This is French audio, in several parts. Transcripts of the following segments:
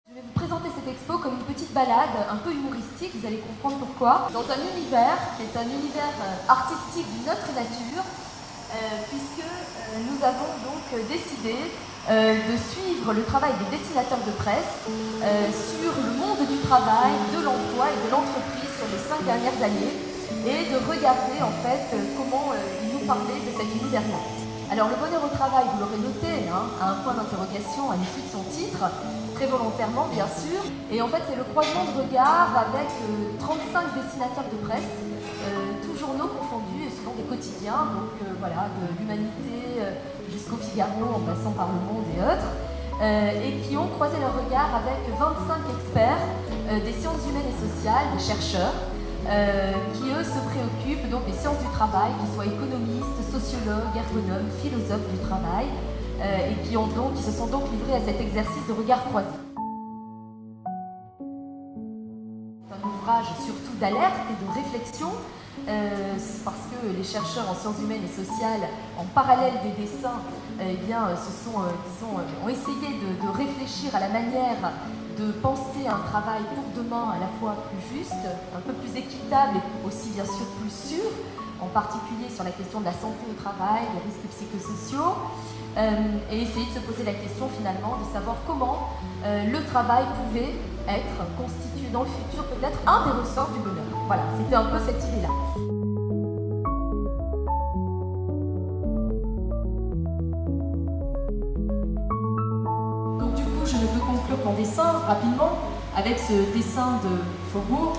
Je vais vous présenter cette expo comme une petite balade un peu humoristique, vous allez comprendre pourquoi, dans un univers qui est un univers artistique d'une autre nature, puisque nous avons donc décidé de suivre le travail des dessinateurs de presse sur le monde du travail, de l'emploi et de l'entreprise sur les 5 dernières années, et de regarder en fait comment ils nous parlaient de cet univers-là. Alors le bonheur au travail, vous l'aurez noté, a un point d'interrogation à l'issue de son titre, très volontairement bien sûr, et en fait c'est le croisement de regard avec 35 dessinateurs de presse, tous journaux confondus, et souvent des quotidiens, donc voilà, de l'Humanité jusqu'au Figaro en passant par Le Monde et autres, et qui ont croisé leur regard avec 25 experts des sciences humaines et sociales, des chercheurs, qui eux se préoccupent donc des sciences du travail, qu'ils soient économistes, sociologues, ergonomes, philosophes du travail, et qui se sont donc livrés à cet exercice de regard croisé. C'est un ouvrage surtout d'alerte et de réflexion, parce que les chercheurs en sciences humaines et sociales, en parallèle des dessins, ont essayé de réfléchir à la manière de penser un travail pour demain à la fois plus juste, un peu plus équitable et aussi bien sûr plus sûr, en particulier sur la question de la santé au travail, des risques psychosociaux, et essayer de se poser la question finalement de savoir comment le travail pouvait être constitué dans le futur peut-être un des ressorts du bonheur. Voilà, c'était un peu cette idée-là. Je ne peux conclure mon dessin rapidement avec ce dessin de Faubourg,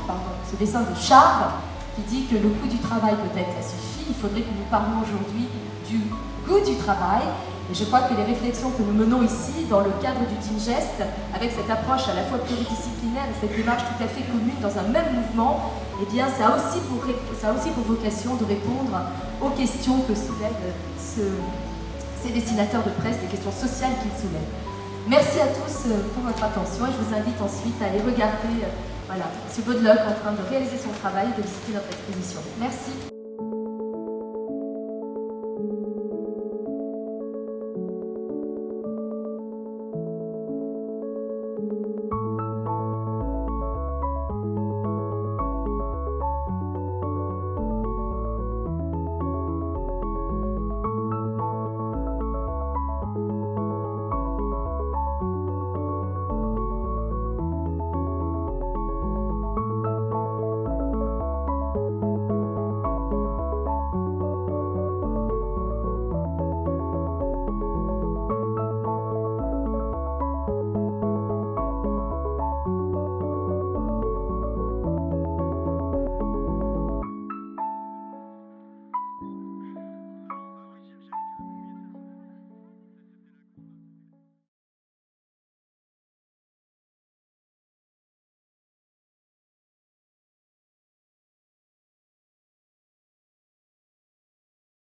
ce dessin de Charles, qui dit que le coût du travail peut-être ça suffit, il faudrait que nous parlions aujourd'hui du goût du travail. Et je crois que les réflexions que nous menons ici, dans le cadre du Digest, avec cette approche à la fois pluridisciplinaire et cette démarche tout à fait commune dans un même mouvement, eh bien ça a aussi pour vocation de répondre aux questions que soulèvent ces dessinateurs de presse, des questions sociales qu'ils soulèvent. Merci à tous pour votre attention et je vous invite ensuite à aller regarder M. Baudeloc en train de réaliser son travail et de visiter notre exposition. Merci.